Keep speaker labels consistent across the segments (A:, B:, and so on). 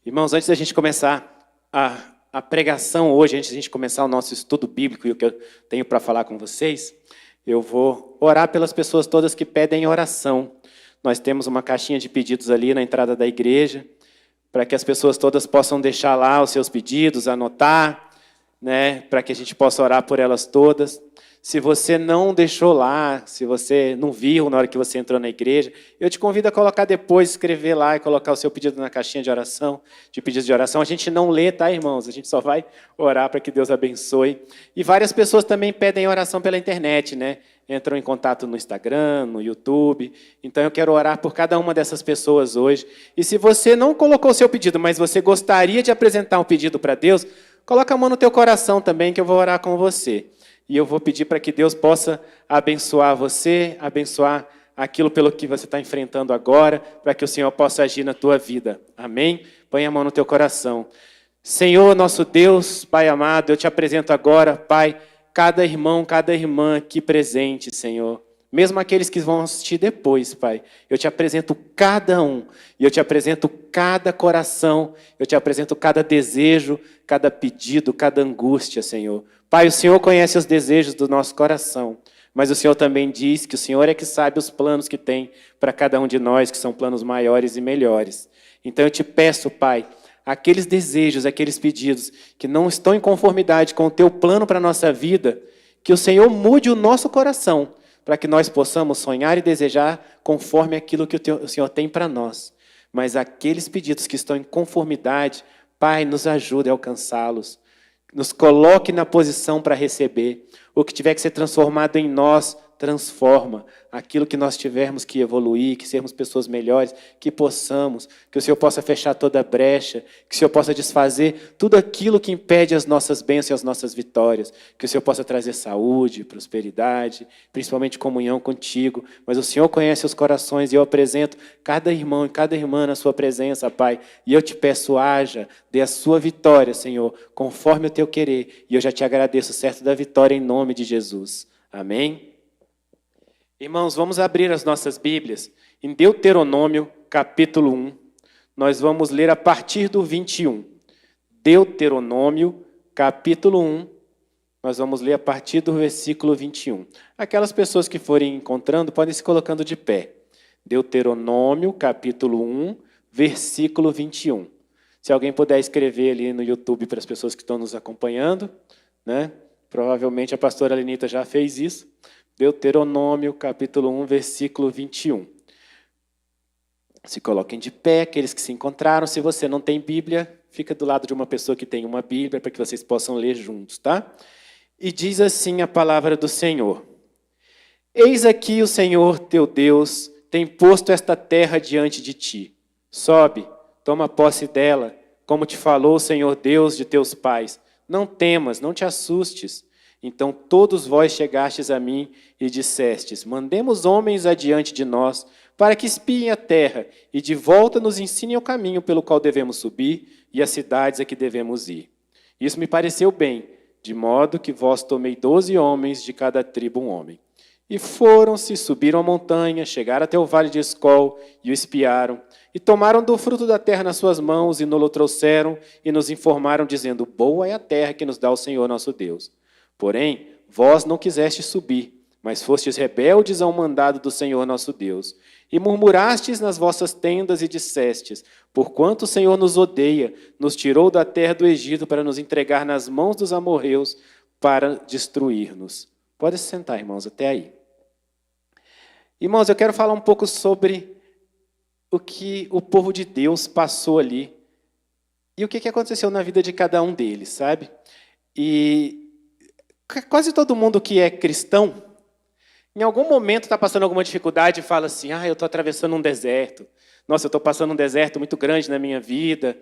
A: Irmãos, antes da gente começar a pregação hoje, antes da gente começar o nosso estudo bíblico e o que eu tenho para falar com vocês, eu vou orar pelas pessoas todas que pedem oração. Nós temos uma caixinha de pedidos ali na entrada da igreja, para que as pessoas todas possam deixar lá os seus pedidos, anotar, né, para que a gente possa orar por elas todas. Se você não deixou lá, se você não viu na hora que você entrou na igreja, eu te convido a colocar depois, escrever lá e colocar o seu pedido na caixinha de oração, de pedidos de oração. A gente não lê, tá, irmãos? A gente só vai orar para que Deus abençoe. E várias pessoas também pedem oração pela internet, né? Entram em contato no Instagram, no YouTube. Então eu quero orar por cada uma dessas pessoas hoje. E se você não colocou o seu pedido, mas você gostaria de apresentar um pedido para Deus, coloca a mão no teu coração também, que eu vou orar com você. E eu vou pedir para que Deus possa abençoar você, abençoar aquilo pelo que você está enfrentando agora, para que o Senhor possa agir na tua vida. Amém? Põe a mão no teu coração. Senhor, nosso Deus, Pai amado, eu te apresento agora, Pai, cada irmão, cada irmã aqui presente, Senhor. Mesmo aqueles que vão assistir depois, Pai. Eu te apresento cada um. E eu te apresento cada coração. Eu te apresento cada desejo, cada pedido, cada angústia, Senhor. Pai, o Senhor conhece os desejos do nosso coração. Mas o Senhor também diz que o Senhor é que sabe os planos que tem para cada um de nós, que são planos maiores e melhores. Então eu te peço, Pai, aqueles desejos, aqueles pedidos que não estão em conformidade com o teu plano para a nossa vida, que o Senhor mude o nosso coração, para que nós possamos sonhar e desejar conforme aquilo que o Senhor tem para nós. Mas aqueles pedidos que estão em conformidade, Pai, nos ajude a alcançá-los. Nos coloque na posição para receber. O que tiver que ser transformado em nós, transforma. Aquilo que nós tivermos que evoluir, que sermos pessoas melhores, que possamos, que o Senhor possa fechar toda a brecha, que o Senhor possa desfazer tudo aquilo que impede as nossas bênçãos e as nossas vitórias, que o Senhor possa trazer saúde, prosperidade, principalmente comunhão contigo. Mas o Senhor conhece os corações e eu apresento cada irmão e cada irmã na sua presença, Pai. E eu te peço, haja, dê a sua vitória, Senhor, conforme o teu querer. E eu já te agradeço, certo da vitória, em nome de Jesus. Amém? Irmãos, vamos abrir as nossas Bíblias em Deuteronômio, capítulo 1. Nós vamos ler a partir do 21. Deuteronômio, capítulo 1. Nós vamos ler a partir do versículo 21. Aquelas pessoas que forem encontrando, podem se colocando de pé. Deuteronômio, capítulo 1, versículo 21. Se alguém puder escrever ali no YouTube para as pessoas que estão nos acompanhando, né? Provavelmente a pastora Lenita já fez isso. Deuteronômio, capítulo 1, versículo 21. Se coloquem de pé, aqueles que se encontraram. Se você não tem Bíblia, fica do lado de uma pessoa que tem uma Bíblia, para que vocês possam ler juntos, tá? E diz assim a palavra do Senhor. Eis aqui o Senhor teu Deus tem posto esta terra diante de ti. Sobe, toma posse dela, como te falou o Senhor Deus de teus pais. Não temas, não te assustes. Então todos vós chegastes a mim e dissestes, mandemos homens adiante de nós, para que espiem a terra, e de volta nos ensinem o caminho pelo qual devemos subir, e as cidades a que devemos ir. Isso me pareceu bem, de modo que vós tomei 12 homens, de cada tribo um homem. E foram-se, subiram a montanha, chegaram até o vale de Escol, e o espiaram, e tomaram do fruto da terra nas suas mãos, e nos trouxeram, e nos informaram, dizendo, boa é a terra que nos dá o Senhor nosso Deus. Porém, vós não quisestes subir, mas fostes rebeldes ao mandado do Senhor nosso Deus. E murmurastes nas vossas tendas e dissestes, porquanto o Senhor nos odeia, nos tirou da terra do Egito para nos entregar nas mãos dos amorreus para destruir-nos. Pode se sentar, irmãos, até aí. Irmãos, eu quero falar um pouco sobre o que o povo de Deus passou ali e o que aconteceu na vida de cada um deles, sabe? E quase todo mundo que é cristão, em algum momento está passando alguma dificuldade e fala assim, eu estou atravessando um deserto. Nossa, eu estou passando um deserto muito grande na minha vida.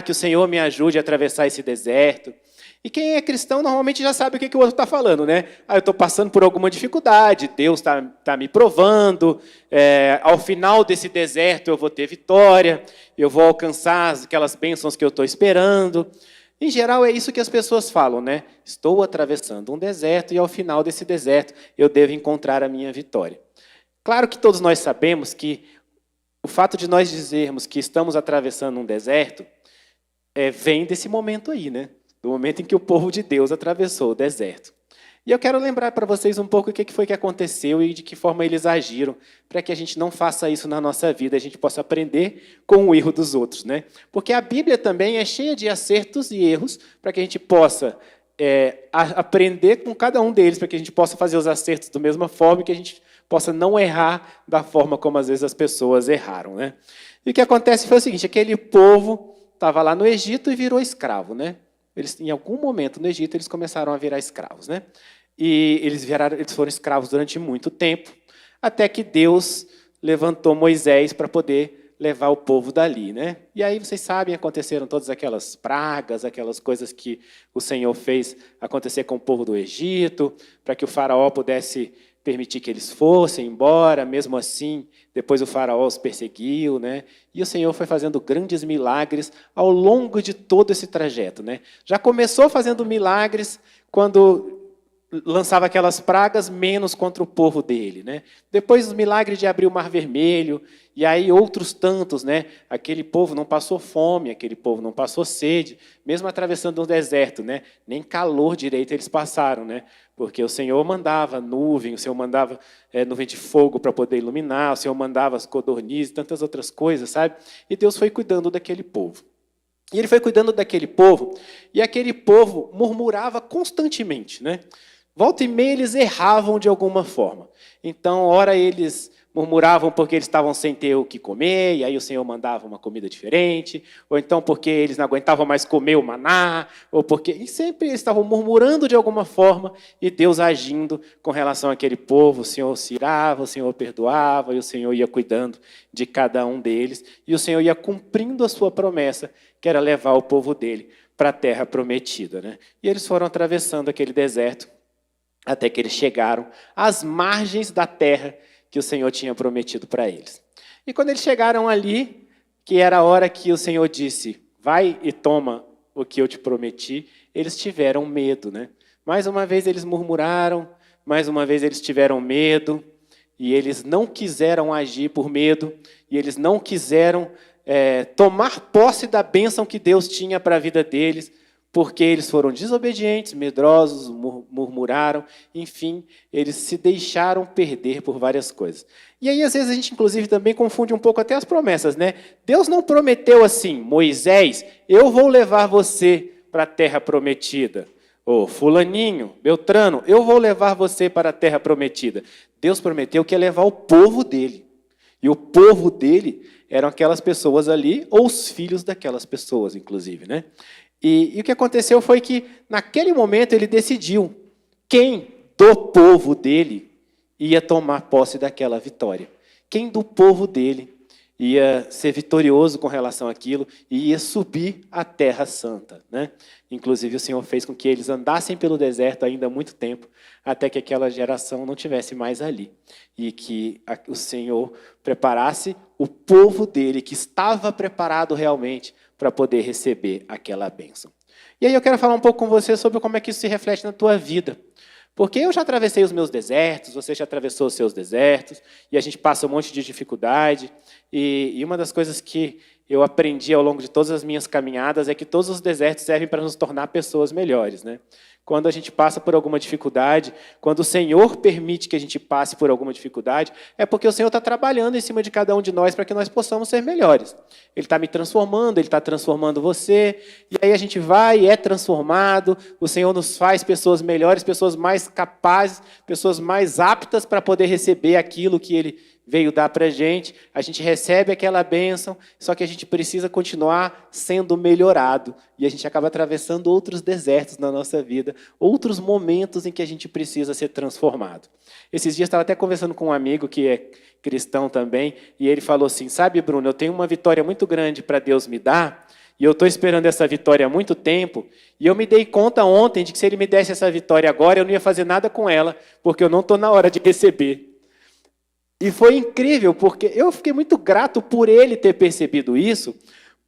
A: Que o Senhor me ajude a atravessar esse deserto. E quem é cristão normalmente já sabe o que o outro está falando, né? Eu estou passando por alguma dificuldade, Deus está me provando, ao final desse deserto eu vou ter vitória, eu vou alcançar aquelas bênçãos que eu estou esperando. Em geral, é isso que as pessoas falam, né? Estou atravessando um deserto e ao final desse deserto eu devo encontrar a minha vitória. Claro que todos nós sabemos que o fato de nós dizermos que estamos atravessando um deserto vem desse momento aí, né? Do momento em que o povo de Deus atravessou o deserto. E eu quero lembrar para vocês um pouco o que foi que aconteceu e de que forma eles agiram, para que a gente não faça isso na nossa vida, a gente possa aprender com o erro dos outros, né? Porque a Bíblia também é cheia de acertos e erros, para que a gente possa aprender com cada um deles, para que a gente possa fazer os acertos da mesma forma e que a gente possa não errar da forma como às vezes as pessoas erraram, né? E o que acontece foi o seguinte: aquele povo estava lá no Egito e virou escravo, né? Eles, em algum momento no Egito, eles começaram a virar escravos, né? E eles foram escravos durante muito tempo, até que Deus levantou Moisés para poder levar o povo dali, né? E aí, vocês sabem, aconteceram todas aquelas pragas, aquelas coisas que o Senhor fez acontecer com o povo do Egito, para que o faraó pudesse permitir que eles fossem embora. Mesmo assim, depois o faraó os perseguiu, né? E o Senhor foi fazendo grandes milagres ao longo de todo esse trajeto, né? Já começou fazendo milagres quando lançava aquelas pragas, menos contra o povo dele, né? Depois os milagres de abrir o Mar Vermelho, e aí outros tantos, né? Aquele povo não passou fome, aquele povo não passou sede, mesmo atravessando um deserto, né? Nem calor direito eles passaram, né? Porque o Senhor mandava nuvem, o Senhor mandava nuvem de fogo para poder iluminar, o Senhor mandava as codornizes, tantas outras coisas, sabe? E Deus foi cuidando daquele povo. E ele foi cuidando daquele povo, e aquele povo murmurava constantemente, né? Volta e meia eles erravam de alguma forma. Então, ora eles murmuravam porque eles estavam sem ter o que comer, e aí o Senhor mandava uma comida diferente, ou então porque eles não aguentavam mais comer o maná, ou porque... E sempre eles estavam murmurando de alguma forma, e Deus agindo com relação àquele povo. O Senhor se irava, o Senhor perdoava, e o Senhor ia cuidando de cada um deles, e o Senhor ia cumprindo a sua promessa, que era levar o povo dele para a terra prometida, né? E eles foram atravessando aquele deserto, até que eles chegaram às margens da terra que o Senhor tinha prometido para eles. E quando eles chegaram ali, que era a hora que o Senhor disse, vai e toma o que eu te prometi, eles tiveram medo, né? Mais uma vez eles murmuraram, mais uma vez eles tiveram medo, e eles não quiseram agir por medo, e eles não quiseram tomar posse da bênção que Deus tinha para a vida deles, porque eles foram desobedientes, medrosos, murmuraram, enfim, eles se deixaram perder por várias coisas. E aí, às vezes, a gente, inclusive, também confunde um pouco até as promessas, né? Deus não prometeu assim, Moisés, eu vou levar você para a terra prometida. Ô, fulaninho, Beltrano, eu vou levar você para a terra prometida. Deus prometeu que ia levar o povo dele. E o povo dele eram aquelas pessoas ali, ou os filhos daquelas pessoas, inclusive, né? E o que aconteceu foi que, naquele momento, ele decidiu quem do povo dele ia tomar posse daquela vitória. Quem do povo dele ia ser vitorioso com relação àquilo e ia subir à Terra Santa, né? Inclusive, o Senhor fez com que eles andassem pelo deserto ainda há muito tempo, até que aquela geração não tivesse mais ali. E que o Senhor preparasse o povo dele, que estava preparado realmente para poder receber aquela bênção. E aí eu quero falar um pouco com você sobre como é que isso se reflete na tua vida. Porque eu já atravessei os meus desertos, você já atravessou os seus desertos, e a gente passa um monte de dificuldade. E uma das coisas que eu aprendi ao longo de todas as minhas caminhadas é que todos os desertos servem para nos tornar pessoas melhores, né? Quando a gente passa por alguma dificuldade, quando o Senhor permite que a gente passe por alguma dificuldade, é porque o Senhor está trabalhando em cima de cada um de nós para que nós possamos ser melhores. Ele está me transformando, Ele está transformando você, e aí a gente vai e é transformado, o Senhor nos faz pessoas melhores, pessoas mais capazes, pessoas mais aptas para poder receber aquilo que Ele veio dar para a gente recebe aquela bênção, só que a gente precisa continuar sendo melhorado, e a gente acaba atravessando outros desertos na nossa vida, outros momentos em que a gente precisa ser transformado. Esses dias eu estava até conversando com um amigo que é cristão também, e ele falou assim, sabe, Bruno, eu tenho uma vitória muito grande para Deus me dar, e eu estou esperando essa vitória há muito tempo, e eu me dei conta ontem de que se Ele me desse essa vitória agora, eu não ia fazer nada com ela, porque eu não estou na hora de receber. E foi incrível, porque eu fiquei muito grato por ele ter percebido isso,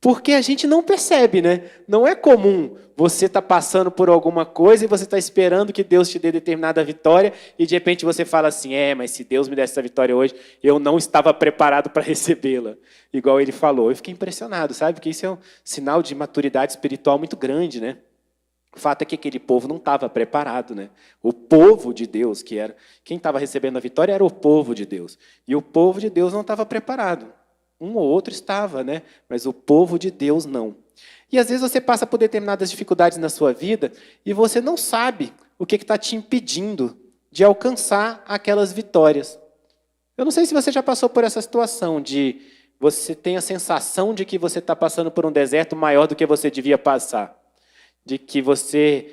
A: Porque a gente não percebe, né? Não é comum você estar passando por alguma coisa e você está esperando que Deus te dê determinada vitória e de repente você fala assim, mas se Deus me desse essa vitória hoje, eu não estava preparado para recebê-la. Igual ele falou. Eu fiquei impressionado, sabe? Porque isso é um sinal de maturidade espiritual muito grande, né? O fato é que aquele povo não estava preparado, né? O povo de Deus, que era quem estava recebendo a vitória era o povo de Deus. E o povo de Deus não estava preparado. Um ou outro estava, né? Mas o povo de Deus não. E às vezes você passa por determinadas dificuldades na sua vida e você não sabe o que está te impedindo de alcançar aquelas vitórias. Eu não sei se você já passou por essa situação de você tem a sensação de que você está passando por um deserto maior do que você devia passar. De que você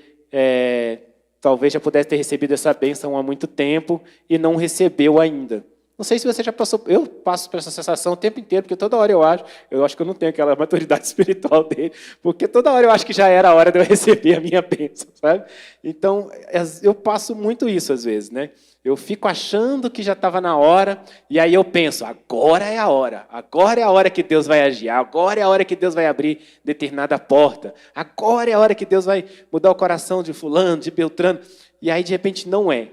A: talvez já pudesse ter recebido essa bênção há muito tempo e não recebeu ainda. Não sei se você já passou, eu passo por essa sensação o tempo inteiro, porque toda hora eu acho que eu não tenho aquela maturidade espiritual dele, porque toda hora eu acho que já era a hora de eu receber a minha bênção, sabe? Então, eu passo muito isso às vezes, né? Eu fico achando que já estava na hora, e aí eu penso, agora é a hora que Deus vai agir, agora é a hora que Deus vai abrir determinada porta, agora é a hora que Deus vai mudar o coração de fulano, de Beltrano, e aí de repente não é,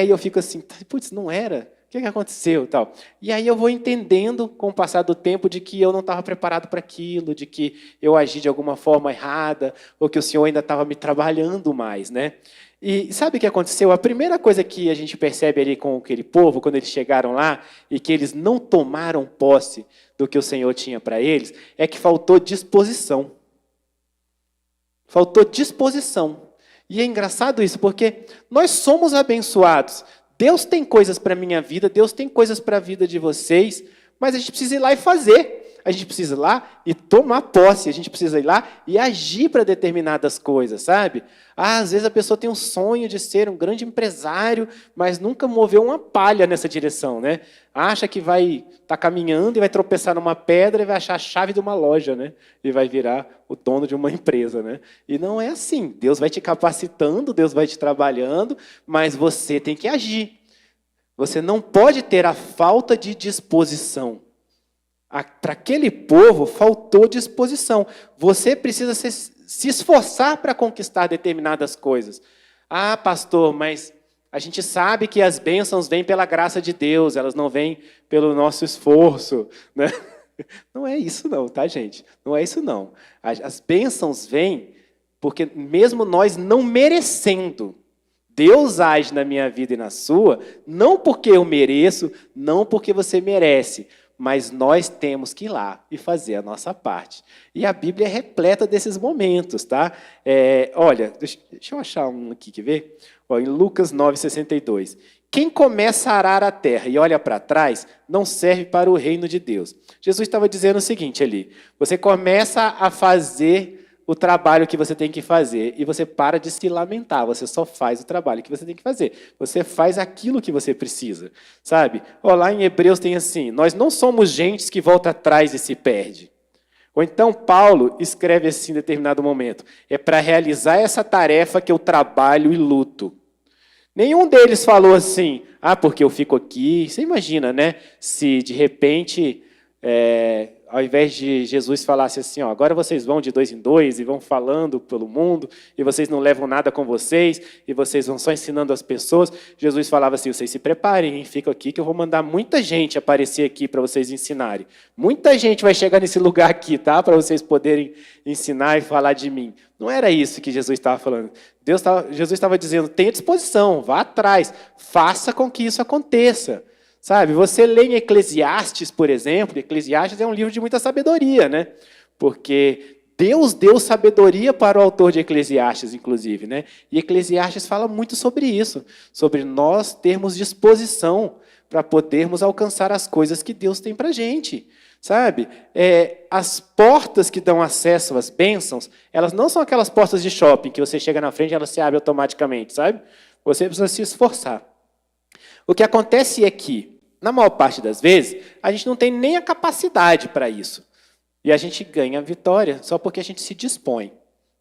A: e eu fico assim, putz, não era? O que aconteceu? Tal. E aí eu vou entendendo, com o passar do tempo, de que eu não estava preparado para aquilo, de que eu agi de alguma forma errada, ou que o Senhor ainda estava me trabalhando mais, né? E sabe o que aconteceu? A primeira coisa que a gente percebe ali com aquele povo, quando eles chegaram lá, e que eles não tomaram posse do que o Senhor tinha para eles, é que faltou disposição. Faltou disposição. E é engraçado isso, porque nós somos abençoados. Deus tem coisas para a minha vida, Deus tem coisas para a vida de vocês, mas a gente precisa ir lá e fazer. A gente precisa ir lá e tomar posse, a gente precisa ir lá e agir para determinadas coisas, sabe? Às vezes a pessoa tem um sonho de ser um grande empresário, mas nunca moveu uma palha nessa direção, né? Acha que vai estar caminhando e vai tropeçar numa pedra e vai achar a chave de uma loja, né? E vai virar o dono de uma empresa, né? E não é assim. Deus vai te capacitando, Deus vai te trabalhando, mas você tem que agir. Você não pode ter a falta de disposição. Para aquele povo faltou disposição. Você precisa se esforçar para conquistar determinadas coisas. Ah, pastor, mas a gente sabe que as bênçãos vêm pela graça de Deus, elas não vêm pelo nosso esforço, né? Não é isso não, tá, gente? Não é isso não. As bênçãos vêm porque mesmo nós não merecendo, Deus age na minha vida e na sua, não porque eu mereço, não porque você merece, mas nós temos que ir lá e fazer a nossa parte. E a Bíblia é repleta desses momentos, tá? Olha, deixa eu achar um aqui, quer ver? Em Lucas 9,62. Quem começa a arar a terra e olha para trás, não serve para o reino de Deus. Jesus estava dizendo o seguinte ali, você começa a fazer o trabalho que você tem que fazer e você para de se lamentar, você só faz o trabalho que você tem que fazer. Você faz aquilo que você precisa, sabe? Lá em Hebreus tem assim, nós não somos gentes que volta atrás e se perde. Ou então Paulo escreve assim em determinado momento, é para realizar essa tarefa que eu trabalho e luto. Nenhum deles falou assim, porque eu fico aqui. Você imagina, né? Se de repente, ao invés de Jesus falasse assim, agora vocês vão de 2 em 2 e vão falando pelo mundo, e vocês não levam nada com vocês, e vocês vão só ensinando as pessoas, Jesus falava assim, vocês se preparem, hein? Fica aqui que eu vou mandar muita gente aparecer aqui para vocês ensinarem. Muita gente vai chegar nesse lugar aqui, tá? Para vocês poderem ensinar e falar de mim. Não era isso que Jesus estava falando. Jesus estava dizendo, tenha disposição, vá atrás, faça com que isso aconteça. Sabe, você lê em Eclesiastes, por exemplo, Eclesiastes é um livro de muita sabedoria, né? Porque Deus deu sabedoria para o autor de Eclesiastes, inclusive, né? E Eclesiastes fala muito sobre isso, sobre nós termos disposição para podermos alcançar as coisas que Deus tem para a gente. Sabe, as portas que dão acesso às bênçãos, elas não são aquelas portas de shopping que você chega na frente e elas se abrem automaticamente, sabe? Você precisa se esforçar. O que acontece é que, na maior parte das vezes, a gente não tem nem a capacidade para isso. E a gente ganha a vitória só porque a gente se dispõe.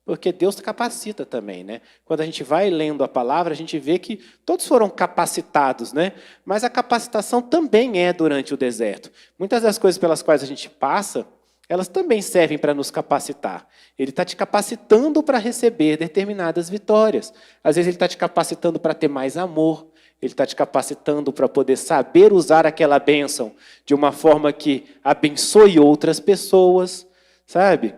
A: Porque Deus capacita também, né? Quando a gente vai lendo a palavra, a gente vê que todos foram capacitados, né? Mas a capacitação também é durante o deserto. Muitas das coisas pelas quais a gente passa, elas também servem para nos capacitar. Ele está te capacitando para receber determinadas vitórias. Às vezes ele está te capacitando para ter mais amor. Ele está te capacitando para poder saber usar aquela bênção de uma forma que abençoe outras pessoas, sabe?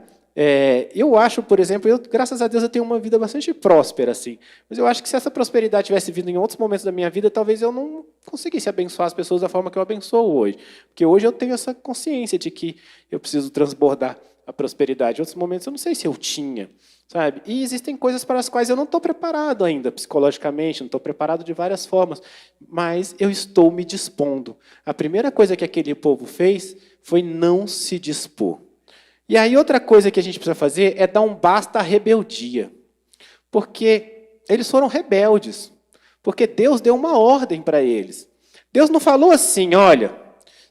A: Eu acho, por exemplo, graças a Deus eu tenho uma vida bastante próspera, assim. Mas eu acho que se essa prosperidade tivesse vindo em outros momentos da minha vida, talvez eu não conseguisse abençoar as pessoas da forma que eu abençoo hoje. Porque hoje eu tenho essa consciência de que eu preciso transbordar a prosperidade. Em outros momentos eu não sei se eu tinha, sabe? E existem coisas para as quais eu não estou preparado ainda, psicologicamente, não estou preparado de várias formas, mas eu estou me dispondo. A primeira coisa que aquele povo fez foi não se dispor. E aí outra coisa que a gente precisa fazer é dar um basta à rebeldia. Porque eles foram rebeldes. Porque Deus deu uma ordem para eles. Deus não falou assim, olha,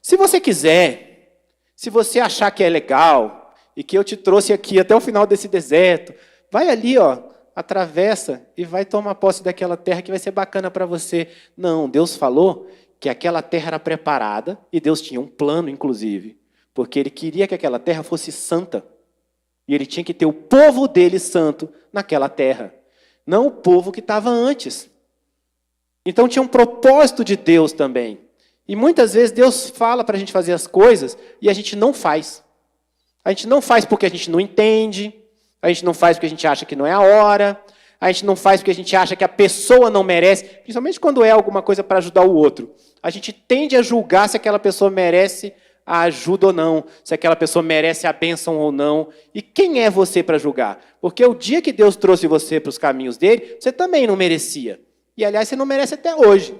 A: se você quiser, se você achar que é legal, e que eu te trouxe aqui até o final desse deserto, vai ali, ó, atravessa e vai tomar posse daquela terra que vai ser bacana para você. Não, Deus falou que aquela terra era preparada, e Deus tinha um plano, inclusive, porque ele queria que aquela terra fosse santa. E ele tinha que ter o povo dele santo naquela terra. Não o povo que estava antes. Então tinha um propósito de Deus também. E muitas vezes Deus fala para a gente fazer as coisas e a gente não faz. A gente não faz porque a gente não entende. A gente não faz porque a gente acha que não é a hora. A gente não faz porque a gente acha que a pessoa não merece. Principalmente quando é alguma coisa para ajudar o outro. A gente tende a julgar se aquela pessoa merece a ajuda ou não, se aquela pessoa merece a bênção ou não. E quem é você para julgar? Porque o dia que Deus trouxe você para os caminhos dele, você também não merecia. E, aliás, você não merece até hoje.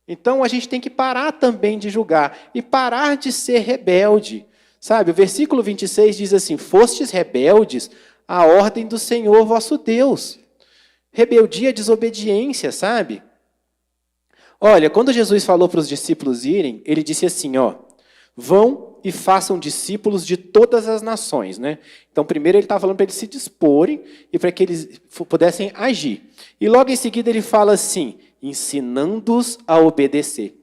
A: Então, a gente tem que parar também de julgar e parar de ser rebelde. Sabe, o versículo 26 diz assim, fostes rebeldes à ordem do Senhor vosso Deus. Rebeldia é desobediência, sabe? Olha, quando Jesus falou para os discípulos irem, ele disse assim, ó, vão e façam discípulos de todas as nações, né? Então, primeiro ele estava falando para eles se disporem e para que eles pudessem agir. E logo em seguida ele fala assim, ensinando-os a obedecer.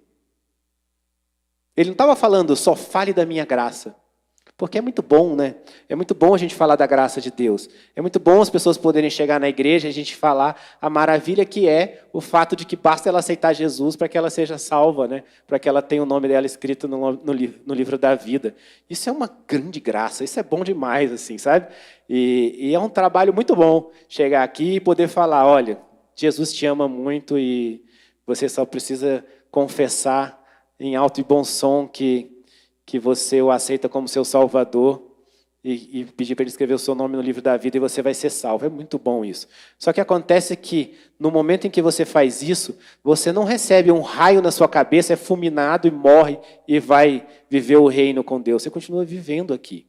A: Ele não estava falando, só fale da minha graça. Porque é muito bom, né? É muito bom a gente falar da graça de Deus. É muito bom as pessoas poderem chegar na igreja e a gente falar a maravilha que é o fato de que basta ela aceitar Jesus para que ela seja salva, né? Para que ela tenha o nome dela escrito no livro da vida. Isso é uma grande graça, isso é bom demais, assim, sabe? E é um trabalho muito bom chegar aqui e poder falar, olha, Jesus te ama muito e você só precisa confessar em alto e bom som que você o aceita como seu Salvador e pedir para ele escrever o seu nome no livro da vida e você vai ser salvo. É muito bom isso. Só que acontece que, no momento em que você faz isso, você não recebe um raio na sua cabeça, é fulminado e morre e vai viver o reino com Deus. Você continua vivendo aqui.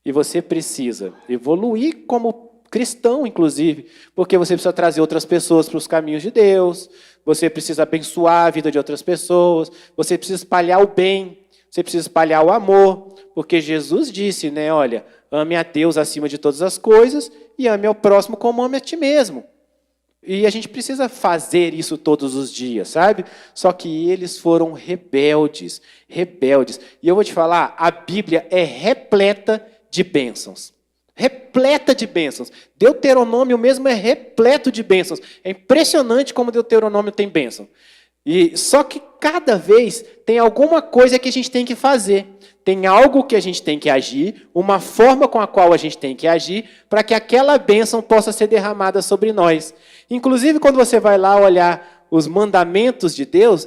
A: E você precisa evoluir como cristão, inclusive, porque você precisa trazer outras pessoas para os caminhos de Deus, você precisa abençoar a vida de outras pessoas, você precisa espalhar o bem, você precisa espalhar o amor, porque Jesus disse, né, olha, ame a Deus acima de todas as coisas e ame ao próximo como ame a ti mesmo. E a gente precisa fazer isso todos os dias, sabe? Só que eles foram rebeldes, rebeldes. E eu vou te falar, a Bíblia é repleta de bênçãos. Repleta de bênçãos. Deuteronômio mesmo é repleto de bênçãos. É impressionante como Deuteronômio tem bênção. E só que cada vez tem alguma coisa que a gente tem que fazer. Tem algo que a gente tem que agir, uma forma com a qual a gente tem que agir, para que aquela bênção possa ser derramada sobre nós. Inclusive, quando você vai lá olhar os mandamentos de Deus,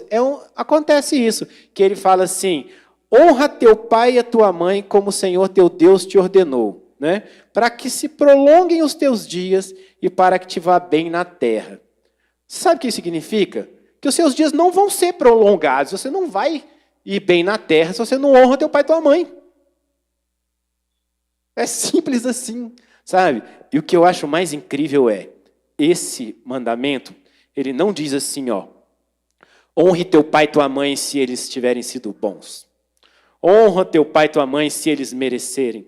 A: acontece isso, que ele fala assim, honra teu pai e a tua mãe como o Senhor teu Deus te ordenou, né? Para que se prolonguem os teus dias e para que te vá bem na terra. Sabe o que isso significa? Que os seus dias não vão ser prolongados, você não vai ir bem na terra se você não honra teu pai e tua mãe. É simples assim, sabe? E o que eu acho mais incrível é, esse mandamento, ele não diz assim, ó, honre teu pai e tua mãe se eles tiverem sido bons. Honra teu pai e tua mãe se eles merecerem.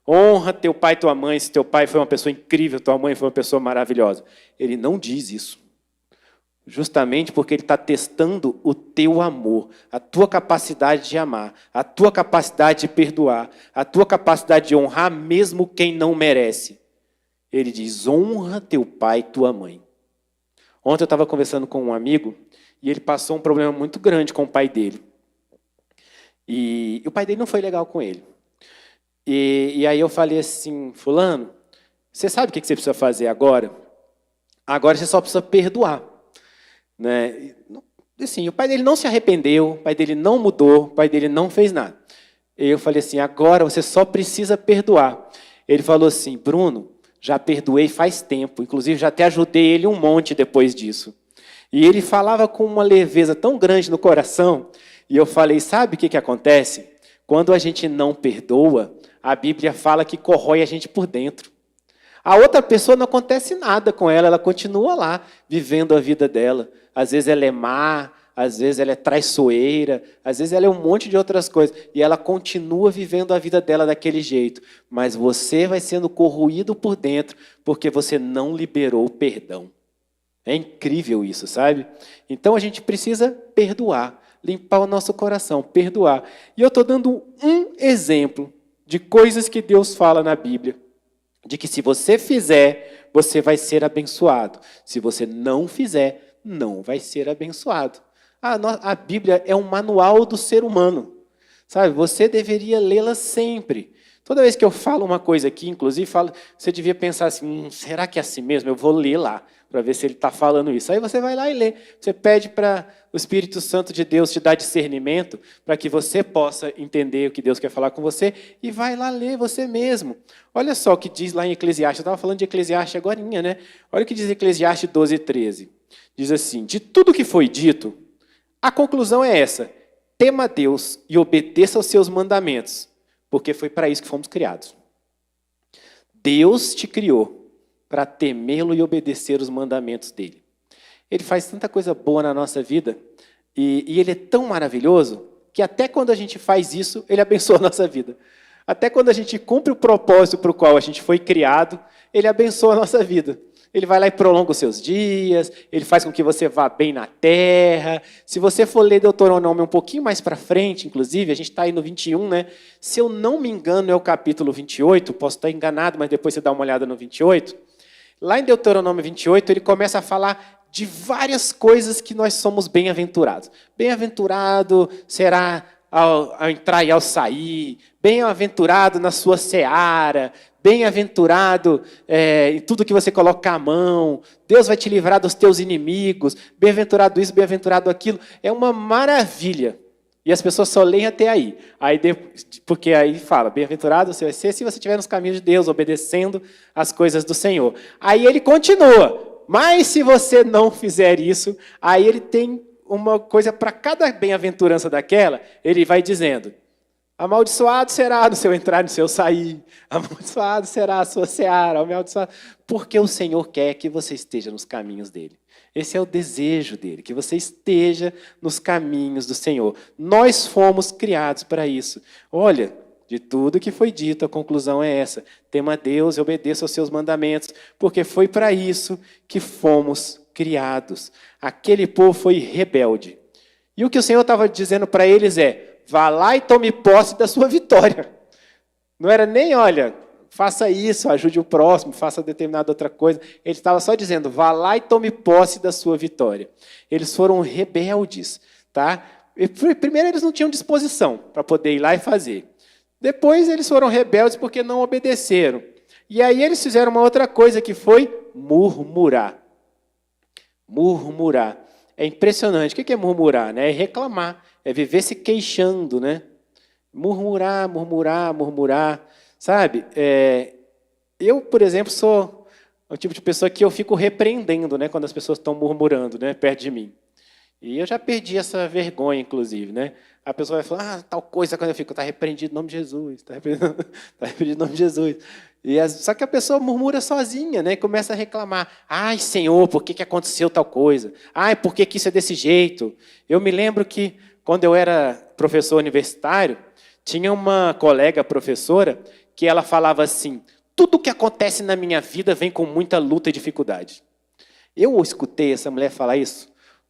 A: Honra teu pai e tua mãe se teu pai foi uma pessoa incrível, tua mãe foi uma pessoa maravilhosa. Ele não diz isso. justamente porque ele está testando o teu amor, a tua capacidade de amar, a tua capacidade de perdoar, a tua capacidade de honrar mesmo quem não merece. Ele diz, honra teu pai e tua mãe. Ontem eu estava conversando com um amigo e ele passou um problema muito grande com o pai dele. E o pai dele não foi legal com ele. E aí eu falei assim, fulano, você sabe o que você precisa fazer agora? Agora você só precisa perdoar. Né? Assim, o pai dele não se arrependeu, o pai dele não mudou, o pai dele não fez nada. E eu falei assim, agora você só precisa perdoar. Ele falou assim, Bruno, já perdoei faz tempo, inclusive já até ajudei ele um monte depois disso. E ele falava com uma leveza tão grande no coração, e eu falei, sabe o que acontece? Quando a gente não perdoa, a Bíblia fala que corrói a gente por dentro. A outra pessoa não acontece nada com ela, ela continua lá, vivendo a vida dela. Às vezes ela é má, às vezes ela é traiçoeira, às vezes ela é um monte de outras coisas. E ela continua vivendo a vida dela daquele jeito. Mas você vai sendo corroído por dentro, porque você não liberou o perdão. É incrível isso, sabe? Então a gente precisa perdoar, limpar o nosso coração, perdoar. E eu estou dando um exemplo de coisas que Deus fala na Bíblia, de que se você fizer, você vai ser abençoado. Se você não fizer, não vai ser abençoado. A Bíblia é um manual do ser humano. Sabe? Você deveria lê-la sempre. Toda vez que eu falo uma coisa aqui, inclusive, você devia pensar assim, será que é assim mesmo? Eu vou ler lá, para ver se ele está falando isso. Aí você vai lá e lê. Você pede para o Espírito Santo de Deus te dar discernimento, para que você possa entender o que Deus quer falar com você, e vai lá ler você mesmo. Olha só o que diz lá em Eclesiastes. Eu estava falando de Eclesiastes agorinha, né? Olha o que diz Eclesiastes 12:13. Diz assim, de tudo que foi dito, a conclusão é essa, tema a Deus e obedeça aos seus mandamentos, porque foi para isso que fomos criados. Deus te criou para temê-lo e obedecer os mandamentos dele. Ele faz tanta coisa boa na nossa vida e ele é tão maravilhoso que até quando a gente faz isso, ele abençoa a nossa vida. Até quando a gente cumpre o propósito para o qual a gente foi criado, ele abençoa a nossa vida. Ele vai lá e prolonga os seus dias, ele faz com que você vá bem na terra. Se você for ler Deuteronômio um pouquinho mais para frente, inclusive, a gente está aí no 21, né? Se eu não me engano, é o capítulo 28, posso estar enganado, mas depois você dá uma olhada no 28. Lá em Deuteronômio 28, ele começa a falar de várias coisas que nós somos bem-aventurados. Bem-aventurado será ao entrar e ao sair, bem-aventurado na sua seara, bem-aventurado em tudo que você coloca a mão, Deus vai te livrar dos teus inimigos, bem-aventurado isso, bem-aventurado aquilo. É uma maravilha. E as pessoas só leem até aí. Porque aí fala, bem-aventurado você vai ser se você estiver nos caminhos de Deus, obedecendo as coisas do Senhor. Aí ele continua, mas se você não fizer isso, aí ele tem uma coisa para cada bem-aventurança daquela, ele vai dizendo, amaldiçoado será no seu entrar e no seu sair, amaldiçoado será a sua seara, amaldiçoado, porque o Senhor quer que você esteja nos caminhos dele. Esse é o desejo dele, que você esteja nos caminhos do Senhor. Nós fomos criados para isso. Olha, de tudo que foi dito, a conclusão é essa. Tema a Deus e obedeça aos seus mandamentos, porque foi para isso que fomos criados. Aquele povo foi rebelde. E o que o Senhor estava dizendo para eles é, vá lá e tome posse da sua vitória. Não era nem, olha, faça isso, ajude o próximo, faça determinada outra coisa. Ele estava só dizendo, vá lá e tome posse da sua vitória. Eles foram rebeldes. Tá? E primeiro eles não tinham disposição para poder ir lá e fazer. Depois eles foram rebeldes porque não obedeceram. E aí eles fizeram uma outra coisa que foi murmurar. Murmurar. É impressionante. O que é murmurar? Né? É reclamar. É viver se queixando. Né? Murmurar, murmurar, murmurar. Sabe? Eu, por exemplo, sou o tipo de pessoa que eu fico repreendendo, né, quando as pessoas estão murmurando, né, perto de mim. E eu já perdi essa vergonha, inclusive. Né? A pessoa vai falar, tal coisa, quando eu fico, está repreendido em nome de Jesus, está repreendido em nome de Jesus. Só que a pessoa murmura sozinha, né? E começa a reclamar. Ai, Senhor, por que aconteceu tal coisa? Ai, por que isso é desse jeito? Eu me lembro que, quando eu era professor universitário, tinha uma colega professora que ela falava assim, tudo que acontece na minha vida vem com muita luta e dificuldade. Eu escutei essa mulher falar isso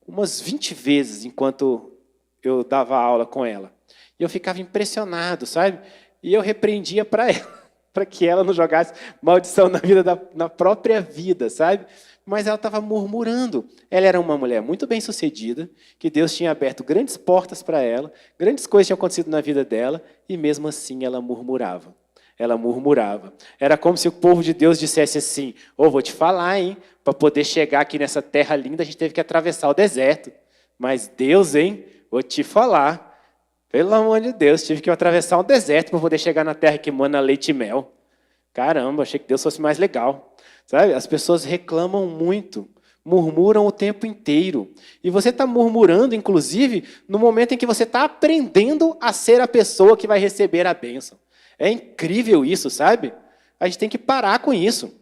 A: umas 20 vezes enquanto eu dava aula com ela. E eu ficava impressionado, sabe? E eu repreendia para ela, para que ela não jogasse maldição na própria vida, sabe? Mas ela estava murmurando. Ela era uma mulher muito bem-sucedida, que Deus tinha aberto grandes portas para ela, grandes coisas tinham acontecido na vida dela, e mesmo assim ela murmurava. Ela murmurava. Era como se o povo de Deus dissesse assim: vou te falar, hein? Para poder chegar aqui nessa terra linda, a gente teve que atravessar o deserto. Mas Deus, hein? Vou te falar. Pelo amor de Deus, tive que atravessar um deserto para poder chegar na terra que mana leite e mel. Caramba, achei que Deus fosse mais legal. Sabe? As pessoas reclamam muito, murmuram o tempo inteiro. E você está murmurando, inclusive, no momento em que você está aprendendo a ser a pessoa que vai receber a bênção. É incrível isso, sabe? A gente tem que parar com isso.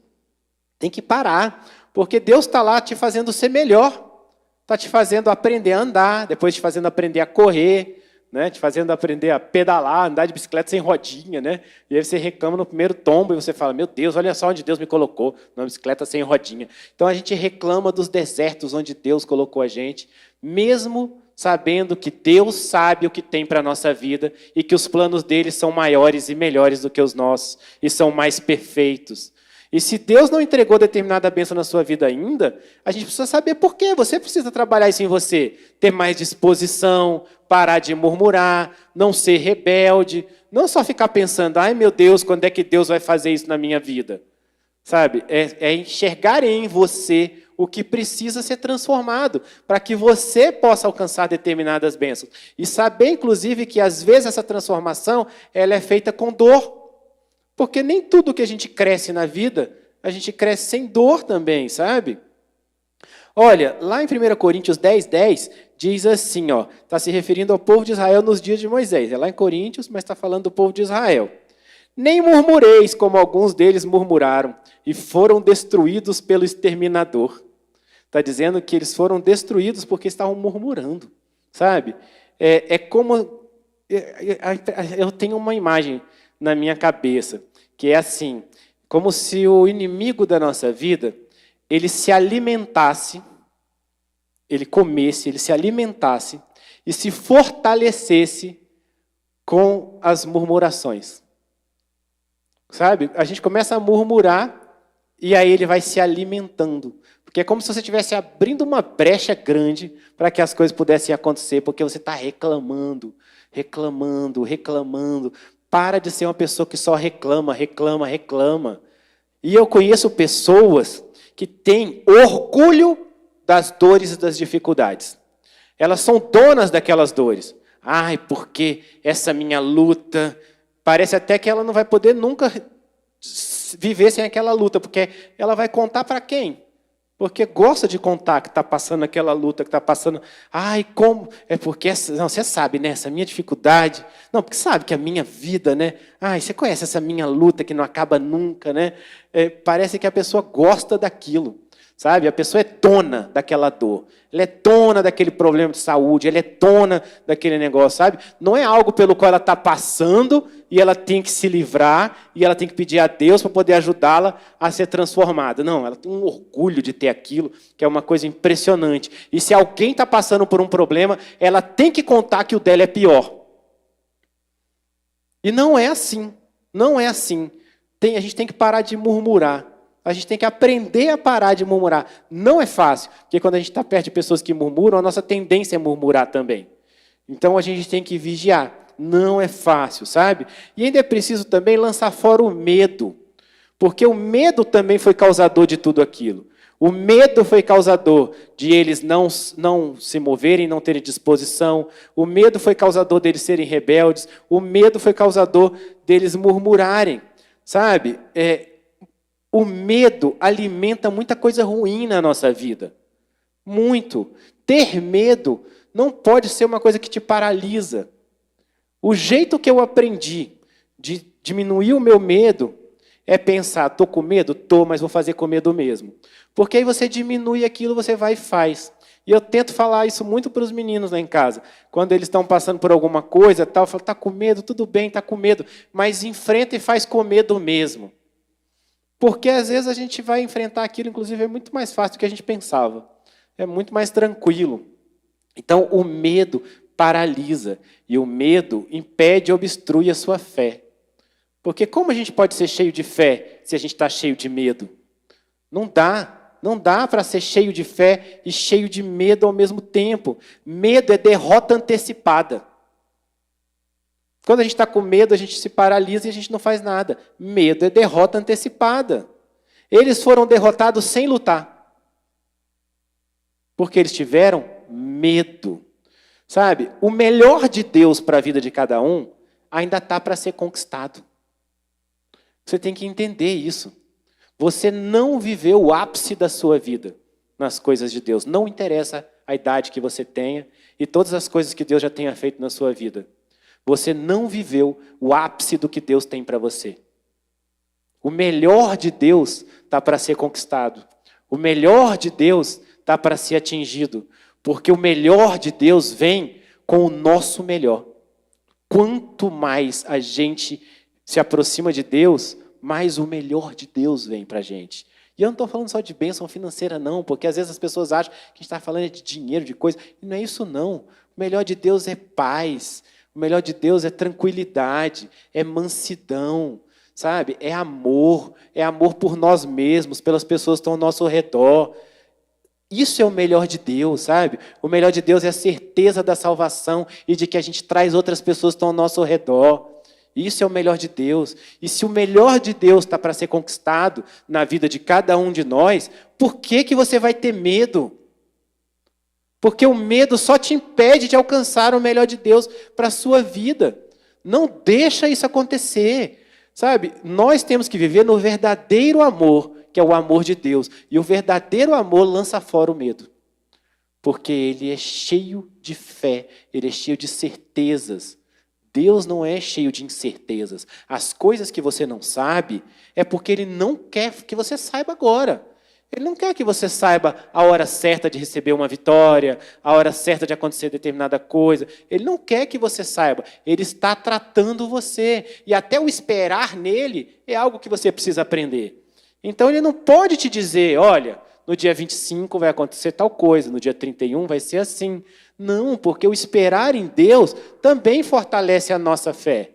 A: Tem que parar, porque Deus está lá te fazendo ser melhor. Está te fazendo aprender a andar, depois te fazendo aprender a correr, né? Te fazendo aprender a pedalar, andar de bicicleta sem rodinha, né? E aí você reclama no primeiro tombo e você fala: meu Deus, olha só onde Deus me colocou, numa bicicleta sem rodinha. Então a gente reclama dos desertos onde Deus colocou a gente, mesmo sabendo que Deus sabe o que tem para a nossa vida e que os planos dele são maiores e melhores do que os nossos e são mais perfeitos. E se Deus não entregou determinada bênção na sua vida ainda, a gente precisa saber por quê. Você precisa trabalhar isso em você. Ter mais disposição, parar de murmurar, não ser rebelde. Não só ficar pensando: ai meu Deus, quando é que Deus vai fazer isso na minha vida? Sabe? É enxergar em você o que precisa ser transformado para que você possa alcançar determinadas bênçãos. E saber, inclusive, que às vezes essa transformação ela é feita com dor. Porque nem tudo que a gente cresce na vida, a gente cresce sem dor também, sabe? Olha, lá em 1 Coríntios 10:10, diz assim, está se referindo ao povo de Israel nos dias de Moisés. É lá em Coríntios, mas está falando do povo de Israel. Nem murmureis, como alguns deles murmuraram, e foram destruídos pelo exterminador. Está dizendo que eles foram destruídos porque estavam murmurando, sabe? É como... Eu tenho uma imagem na minha cabeça, que é assim, como se o inimigo da nossa vida, ele se alimentasse, ele comesse, ele se alimentasse e se fortalecesse com as murmurações. Sabe? A gente começa a murmurar e aí ele vai se alimentando. Porque é como se você estivesse abrindo uma brecha grande para que as coisas pudessem acontecer, porque você está reclamando, reclamando, reclamando. Para de ser uma pessoa que só reclama, reclama, reclama. E eu conheço pessoas que têm orgulho das dores e das dificuldades. Elas são donas daquelas dores. Ai, porque essa minha luta... Parece até que ela não vai poder nunca viver sem aquela luta, porque ela vai contar para quem? Porque gosta de contar que está passando aquela luta, que está passando... Ai, como... É porque... Não, você sabe, né? Essa minha dificuldade... Não, porque sabe que a minha vida, né? Ai, você conhece essa minha luta que não acaba nunca, né? Parece que a pessoa gosta daquilo, sabe? A pessoa é dona daquela dor. Ela é dona daquele problema de saúde. Ela é dona daquele negócio, sabe? Não é algo pelo qual ela está passando e ela tem que se livrar e ela tem que pedir a Deus para poder ajudá-la a ser transformada. Não, ela tem um orgulho de ter aquilo, que é uma coisa impressionante. E se alguém está passando por um problema, ela tem que contar que o dela é pior. E não é assim. Não é assim. A gente tem que parar de murmurar. A gente tem que aprender a parar de murmurar. Não é fácil, porque quando a gente está perto de pessoas que murmuram, a nossa tendência é murmurar também. Então a gente tem que vigiar. Não é fácil, sabe? E ainda é preciso também lançar fora o medo. Porque o medo também foi causador de tudo aquilo. O medo foi causador de eles não se moverem, não terem disposição. O medo foi causador deles serem rebeldes. O medo foi causador deles murmurarem. Sabe? O medo alimenta muita coisa ruim na nossa vida. Muito. Ter medo não pode ser uma coisa que te paralisa. O jeito que eu aprendi de diminuir o meu medo é pensar: estou com medo? Estou, mas vou fazer com medo mesmo. Porque aí você diminui aquilo, você vai e faz. E eu tento falar isso muito para os meninos lá em casa. Quando eles estão passando por alguma coisa, tal, eu falo: está com medo? Tudo bem, está com medo. Mas enfrenta e faz com medo mesmo. Porque às vezes a gente vai enfrentar aquilo, inclusive é muito mais fácil do que a gente pensava. É muito mais tranquilo. Então, o medo paralisa e o medo impede e obstrui a sua fé. Porque como a gente pode ser cheio de fé se a gente está cheio de medo? Não dá. Não dá para ser cheio de fé e cheio de medo ao mesmo tempo. Medo é derrota antecipada. Quando a gente está com medo, a gente se paralisa e a gente não faz nada. Medo é derrota antecipada. Eles foram derrotados sem lutar. Porque eles tiveram medo. Sabe? O melhor de Deus para a vida de cada um ainda está para ser conquistado. Você tem que entender isso. Você não viveu o ápice da sua vida nas coisas de Deus. Não interessa a idade que você tenha e todas as coisas que Deus já tenha feito na sua vida. Você não viveu o ápice do que Deus tem para você. O melhor de Deus está para ser conquistado. O melhor de Deus está para ser atingido. Porque o melhor de Deus vem com o nosso melhor. Quanto mais a gente se aproxima de Deus, mais o melhor de Deus vem para a gente. E eu não estou falando só de bênção financeira, não, porque às vezes as pessoas acham que a gente está falando de dinheiro, de coisa. E não é isso, não. O melhor de Deus é paz. O melhor de Deus é tranquilidade, é mansidão, sabe? É amor por nós mesmos, pelas pessoas que estão ao nosso redor. Isso é o melhor de Deus, sabe? O melhor de Deus é a certeza da salvação e de que a gente traz outras pessoas que estão ao nosso redor. Isso é o melhor de Deus. E se o melhor de Deus está para ser conquistado na vida de cada um de nós, por que você vai ter medo? Porque o medo só te impede de alcançar o melhor de Deus para a sua vida. Não deixa isso acontecer. Sabe? Nós temos que viver no verdadeiro amor, que é o amor de Deus. E o verdadeiro amor lança fora o medo. Porque ele é cheio de fé, ele é cheio de certezas. Deus não é cheio de incertezas. As coisas que você não sabe é porque Ele não quer que você saiba agora. Ele não quer que você saiba a hora certa de receber uma vitória, a hora certa de acontecer determinada coisa. Ele não quer que você saiba. Ele está tratando você. E até o esperar nele é algo que você precisa aprender. Então Ele não pode te dizer, olha, no dia 25 vai acontecer tal coisa, no dia 31 vai ser assim. Não, porque o esperar em Deus também fortalece a nossa fé.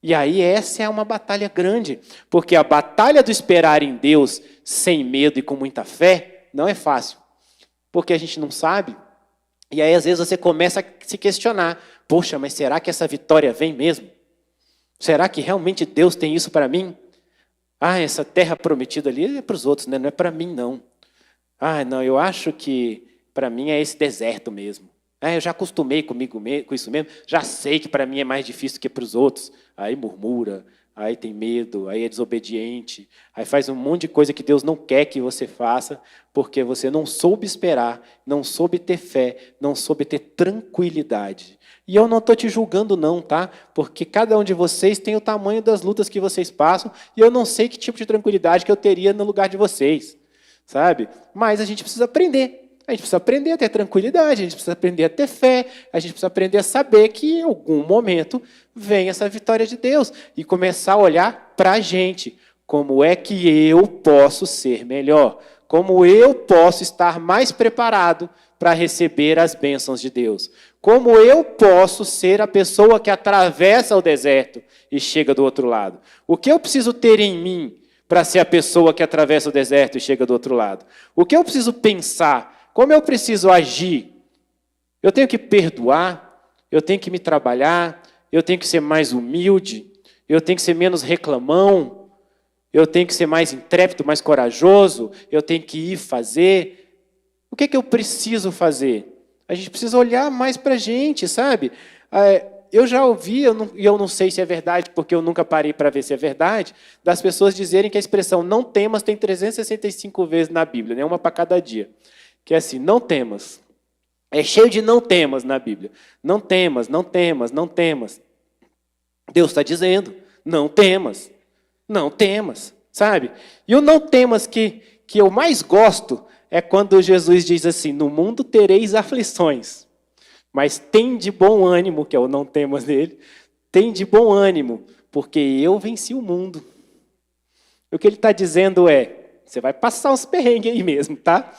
A: E aí essa é uma batalha grande, porque a batalha do esperar em Deus sem medo e com muita fé não é fácil, porque a gente não sabe. E aí às vezes você começa a se questionar, poxa, mas será que essa vitória vem mesmo? Será que realmente Deus tem isso para mim? Ah, essa terra prometida ali é para os outros, né? Não é para mim não. Ah, não, eu acho que para mim é esse deserto mesmo. Eu já acostumei com isso mesmo, já sei que para mim é mais difícil que para os outros. Aí murmura, aí tem medo, aí é desobediente, aí faz um monte de coisa que Deus não quer que você faça, porque você não soube esperar, não soube ter fé, não soube ter tranquilidade. E eu não estou te julgando não, tá? Porque cada um de vocês tem o tamanho das lutas que vocês passam, e eu não sei que tipo de tranquilidade que eu teria no lugar de vocês, sabe? Mas a gente precisa aprender. A gente precisa aprender a ter tranquilidade, a gente precisa aprender a ter fé, a gente precisa aprender a saber que em algum momento vem essa vitória de Deus e começar a olhar para a gente. Como é que eu posso ser melhor? Como eu posso estar mais preparado para receber as bênçãos de Deus? Como eu posso ser a pessoa que atravessa o deserto e chega do outro lado? O que eu preciso ter em mim para ser a pessoa que atravessa o deserto e chega do outro lado? O que eu preciso pensar? Como eu preciso agir? Eu tenho que perdoar, eu tenho que me trabalhar, eu tenho que ser mais humilde, eu tenho que ser menos reclamão, eu tenho que ser mais intrépido, mais corajoso, eu tenho que ir fazer. O que eu preciso fazer? A gente precisa olhar mais para a gente, sabe? Eu já ouvi, e eu não sei se é verdade, porque eu nunca parei para ver se é verdade, das pessoas dizerem que a expressão não temas tem 365 vezes na Bíblia, né? Uma para cada dia. Que é assim, não temas. É cheio de não temas na Bíblia. Não temas, não temas, não temas. Deus está dizendo, não temas. Não temas, sabe? E o não temas que eu mais gosto é quando Jesus diz assim, no mundo tereis aflições, mas tem de bom ânimo, que é o não temas dele, tem de bom ânimo, porque eu venci o mundo. O que ele está dizendo é, você vai passar uns perrengues aí mesmo, tá?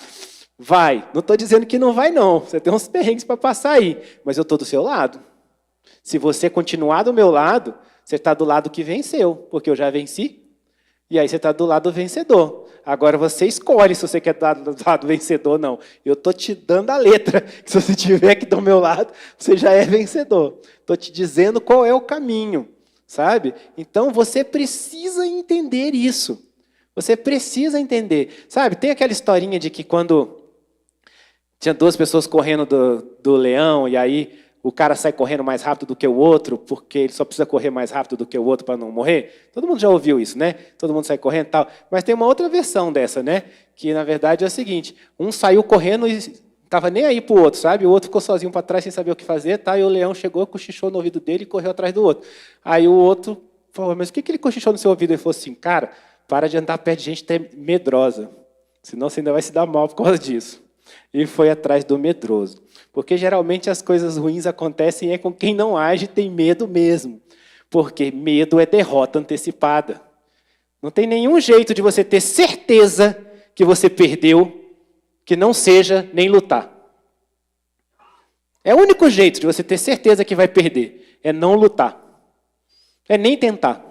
A: Vai. Não estou dizendo que não vai, não. Você tem uns perrengues para passar aí. Mas eu estou do seu lado. Se você continuar do meu lado, você está do lado que venceu, porque eu já venci. E aí você está do lado vencedor. Agora você escolhe se você quer estar do lado vencedor ou não. Eu estou te dando a letra. Que se você estiver aqui do meu lado, você já é vencedor. Estou te dizendo qual é o caminho. Sabe? Então você precisa entender isso. Você precisa entender. Sabe, tem aquela historinha de que quando tinha duas pessoas correndo do leão, e aí o cara sai correndo mais rápido do que o outro, porque ele só precisa correr mais rápido do que o outro para não morrer. Todo mundo já ouviu isso, né? Todo mundo sai correndo e tal. Mas tem uma outra versão dessa, né? Que, na verdade, é a seguinte. Um saiu correndo e estava nem aí para o outro, sabe? O outro ficou sozinho para trás sem saber o que fazer, tá? E o leão chegou, cochichou no ouvido dele e correu atrás do outro. Aí o outro falou, mas o que ele cochichou no seu ouvido? Ele falou assim, cara, para de andar perto de gente medrosa, senão você ainda vai se dar mal por causa disso. E foi atrás do medroso. Porque geralmente as coisas ruins acontecem com quem não age e tem medo mesmo. Porque medo é derrota antecipada. Não tem nenhum jeito de você ter certeza que você perdeu, que não seja nem lutar. É o único jeito de você ter certeza que vai perder, é não lutar. É nem tentar.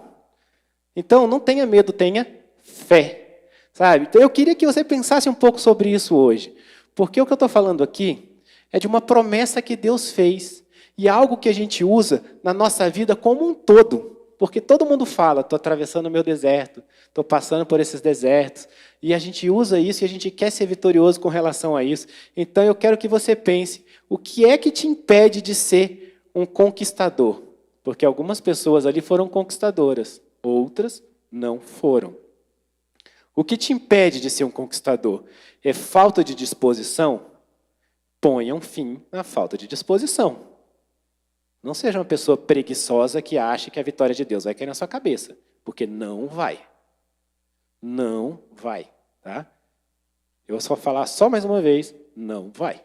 A: Então, não tenha medo, tenha fé. Sabe? Então, eu queria que você pensasse um pouco sobre isso hoje. Porque o que eu estou falando aqui é de uma promessa que Deus fez e algo que a gente usa na nossa vida como um todo. Porque todo mundo fala, estou atravessando o meu deserto, estou passando por esses desertos. E a gente usa isso e a gente quer ser vitorioso com relação a isso. Então eu quero que você pense, o que é que te impede de ser um conquistador? Porque algumas pessoas ali foram conquistadoras, outras não foram. O que te impede de ser um conquistador? É falta de disposição? Ponha um fim na falta de disposição. Não seja uma pessoa preguiçosa que acha que a vitória de Deus vai cair na sua cabeça, porque não vai. Não vai, tá? Eu vou só falar só mais uma vez, não vai.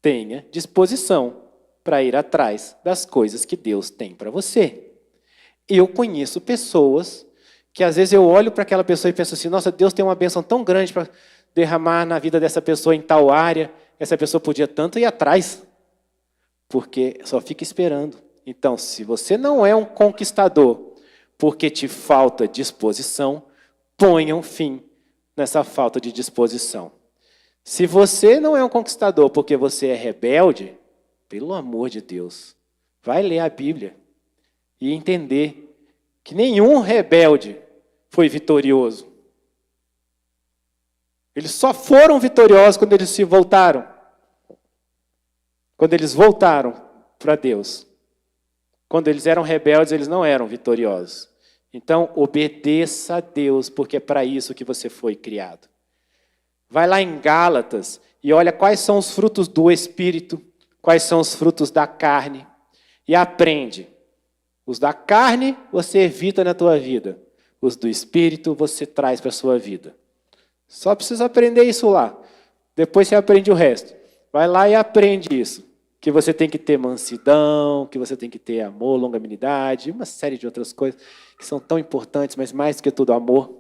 A: Tenha disposição para ir atrás das coisas que Deus tem para você. Eu conheço pessoas que às vezes eu olho para aquela pessoa e penso assim, nossa, Deus tem uma bênção tão grande para derramar na vida dessa pessoa em tal área, essa pessoa podia tanto ir atrás, porque só fica esperando. Então, se você não é um conquistador, porque te falta disposição, ponha um fim nessa falta de disposição. Se você não é um conquistador porque você é rebelde, pelo amor de Deus, vai ler a Bíblia e entender que nenhum rebelde foi vitorioso. Eles só foram vitoriosos quando eles se voltaram. Quando eles voltaram para Deus. Quando eles eram rebeldes, eles não eram vitoriosos. Então, obedeça a Deus, porque é para isso que você foi criado. Vai lá em Gálatas e olha quais são os frutos do Espírito, quais são os frutos da carne, e aprende. Os da carne você evita na tua vida. Os do Espírito você traz para a sua vida. Só precisa aprender isso lá. Depois você aprende o resto. Vai lá e aprende isso. Que você tem que ter mansidão, que você tem que ter amor, longanimidade, uma série de outras coisas que são tão importantes, mas mais do que tudo, amor.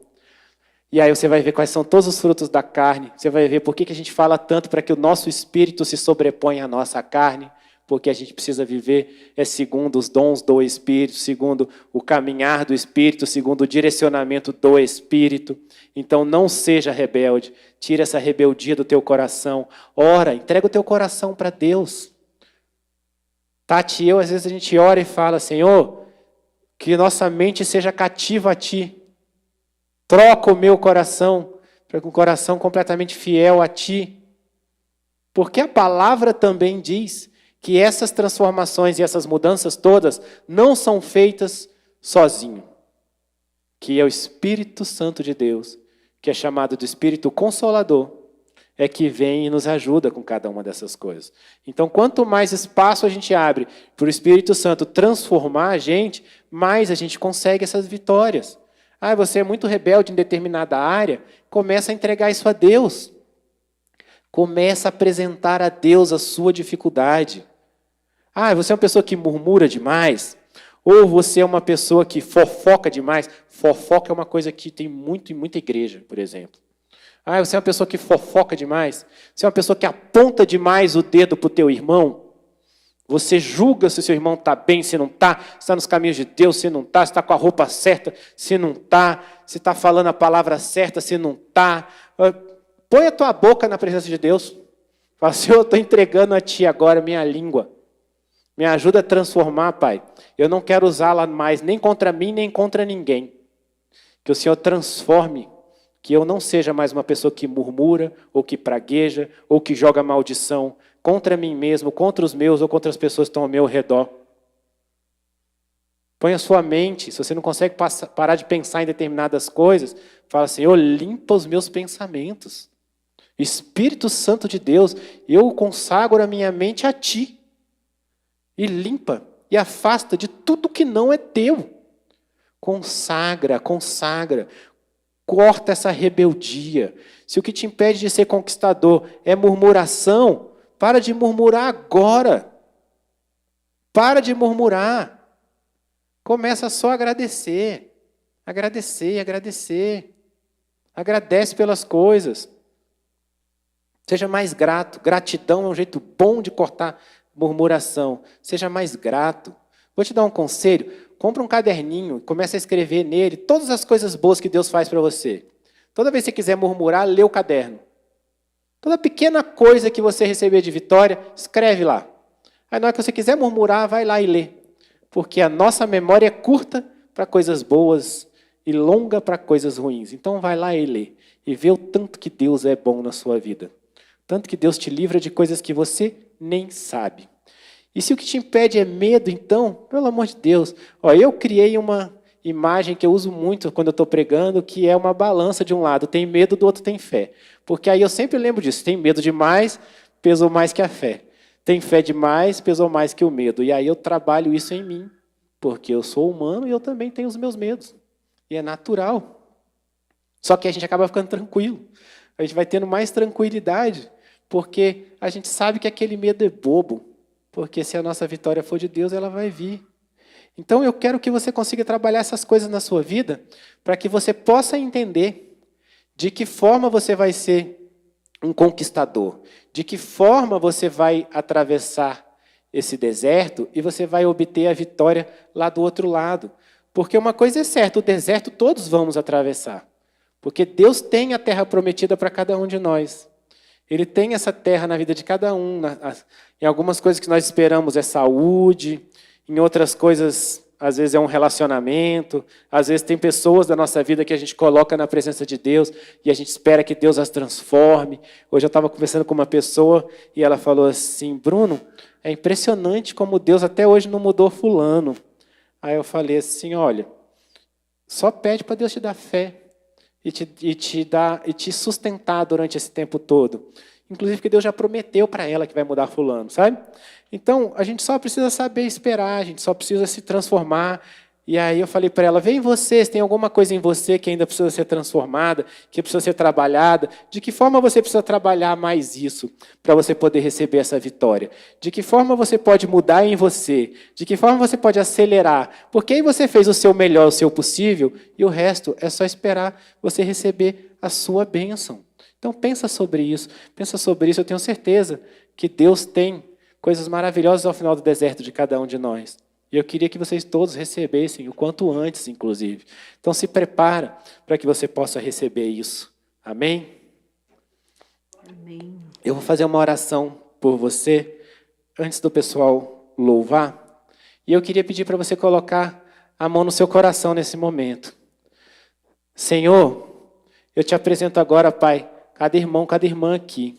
A: E aí você vai ver quais são todos os frutos da carne. Você vai ver por que a gente fala tanto para que o nosso espírito se sobreponha à nossa carne. Porque a gente precisa viver segundo os dons do Espírito, segundo o caminhar do Espírito, segundo o direcionamento do Espírito. Então não seja rebelde, tira essa rebeldia do teu coração. Ora, entrega o teu coração para Deus. Tati e eu, às vezes a gente ora e fala, Senhor, que nossa mente seja cativa a Ti. Troca o meu coração para um coração completamente fiel a Ti. Porque a palavra também diz que essas transformações e essas mudanças todas não são feitas sozinho. Que é o Espírito Santo de Deus, que é chamado de Espírito Consolador, é que vem e nos ajuda com cada uma dessas coisas. Então, quanto mais espaço a gente abre para o Espírito Santo transformar a gente, mais a gente consegue essas vitórias. Ah, você é muito rebelde em determinada área, começa a entregar isso a Deus. Começa a apresentar a Deus a sua dificuldade. Ah, você é uma pessoa que murmura demais? Ou você é uma pessoa que fofoca demais? Fofoca é uma coisa que tem muito em muita igreja, por exemplo. Ah, você é uma pessoa que fofoca demais? Você é uma pessoa que aponta demais o dedo para o teu irmão? Você julga se o seu irmão está bem, se não está, se está nos caminhos de Deus, se não está, se está com a roupa certa, se não está, se está falando a palavra certa, se não está. Põe a tua boca na presença de Deus. Fala, Senhor, eu estou entregando a Ti agora minha língua. Me ajuda a transformar, Pai. Eu não quero usá-la mais nem contra mim, nem contra ninguém. Que o Senhor transforme, que eu não seja mais uma pessoa que murmura, ou que pragueja, ou que joga maldição contra mim mesmo, contra os meus, ou contra as pessoas que estão ao meu redor. Põe a sua mente, se você não consegue parar de pensar em determinadas coisas, fala, Senhor, limpa os meus pensamentos. Espírito Santo de Deus, eu consagro a minha mente a Ti. E limpa, e afasta de tudo que não é teu. Consagra, consagra. Corta essa rebeldia. Se o que te impede de ser conquistador é murmuração, para de murmurar agora. Para de murmurar. Começa só a agradecer. Agradecer, agradecer. Agradece pelas coisas. Seja mais grato. Gratidão é um jeito bom de cortar murmuração. Seja mais grato. Vou te dar um conselho. Compra um caderninho, começa a escrever nele todas as coisas boas que Deus faz para você. Toda vez que você quiser murmurar, lê o caderno. Toda pequena coisa que você receber de vitória, escreve lá. Aí na hora que você quiser murmurar, vai lá e lê. Porque a nossa memória é curta para coisas boas e longa para coisas ruins. Então vai lá e lê. E vê o tanto que Deus é bom na sua vida. Tanto que Deus te livra de coisas que você nem sabe. E se o que te impede é medo, então, pelo amor de Deus, eu criei uma imagem que eu uso muito quando eu estou pregando, que é uma balança de um lado tem medo, do outro tem fé. Porque aí eu sempre lembro disso, tem medo demais, pesou mais que a fé. Tem fé demais, pesou mais que o medo. E aí eu trabalho isso em mim, porque eu sou humano e eu também tenho os meus medos. E é natural. Só que a gente acaba ficando tranquilo. A gente vai tendo mais tranquilidade, porque a gente sabe que aquele medo é bobo. Porque se a nossa vitória for de Deus, ela vai vir. Então eu quero que você consiga trabalhar essas coisas na sua vida, para que você possa entender de que forma você vai ser um conquistador, de que forma você vai atravessar esse deserto e você vai obter a vitória lá do outro lado. Porque uma coisa é certa, o deserto todos vamos atravessar. Porque Deus tem a terra prometida para cada um de nós. Ele tem essa terra na vida de cada um. Em algumas coisas que nós esperamos é saúde, em outras coisas, às vezes, é um relacionamento, às vezes tem pessoas da nossa vida que a gente coloca na presença de Deus e a gente espera que Deus as transforme. Hoje eu estava conversando com uma pessoa e ela falou assim, Bruno, é impressionante como Deus até hoje não mudou fulano. Aí eu falei assim, olha, só pede para Deus te dar fé. E te sustentar durante esse tempo todo. Inclusive porque Deus já prometeu para ela que vai mudar fulano, sabe? Então, a gente só precisa saber esperar, a gente só precisa se transformar. E aí eu falei para ela, vem em você, se tem alguma coisa em você que ainda precisa ser transformada, que precisa ser trabalhada, de que forma você precisa trabalhar mais isso para você poder receber essa vitória? De que forma você pode mudar em você? De que forma você pode acelerar? Porque aí você fez o seu melhor, o seu possível, e o resto é só esperar você receber a sua bênção. Então pensa sobre isso, eu tenho certeza que Deus tem coisas maravilhosas ao final do deserto de cada um de nós. E eu queria que vocês todos recebessem, o quanto antes, inclusive. Então se prepara para que você possa receber isso. Amém?
B: Amém.
A: Eu vou fazer uma oração por você, antes do pessoal louvar. E eu queria pedir para você colocar a mão no seu coração nesse momento. Senhor, eu te apresento agora, Pai, cada irmão, cada irmã aqui.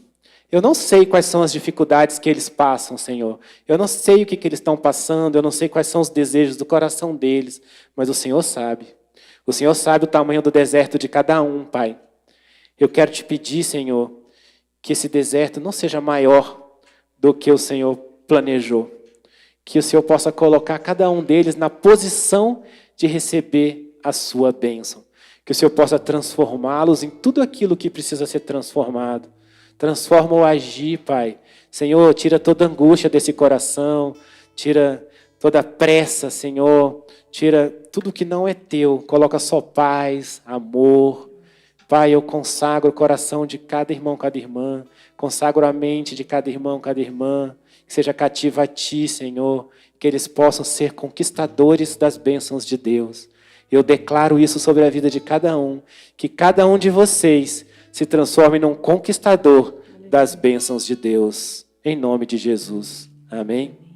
A: Eu não sei quais são as dificuldades que eles passam, Senhor. Eu não sei o que eles estão passando, eu não sei quais são os desejos do coração deles, mas o Senhor sabe. O Senhor sabe o tamanho do deserto de cada um, Pai. Eu quero te pedir, Senhor, que esse deserto não seja maior do que o Senhor planejou. Que o Senhor possa colocar cada um deles na posição de receber a sua bênção. Que o Senhor possa transformá-los em tudo aquilo que precisa ser transformado. Transforma o agir, Pai. Senhor, tira toda angústia desse coração, tira toda pressa, Senhor, tira tudo que não é teu, coloca só paz, amor, Pai, eu consagro o coração de cada irmão, cada irmã, consagro a mente de cada irmão, cada irmã, que seja cativa a Ti, Senhor, que eles possam ser conquistadores das bênçãos de Deus. Eu declaro isso sobre a vida de cada um, que cada um de vocês se transforme num conquistador das bênçãos de Deus, em nome de Jesus. Amém?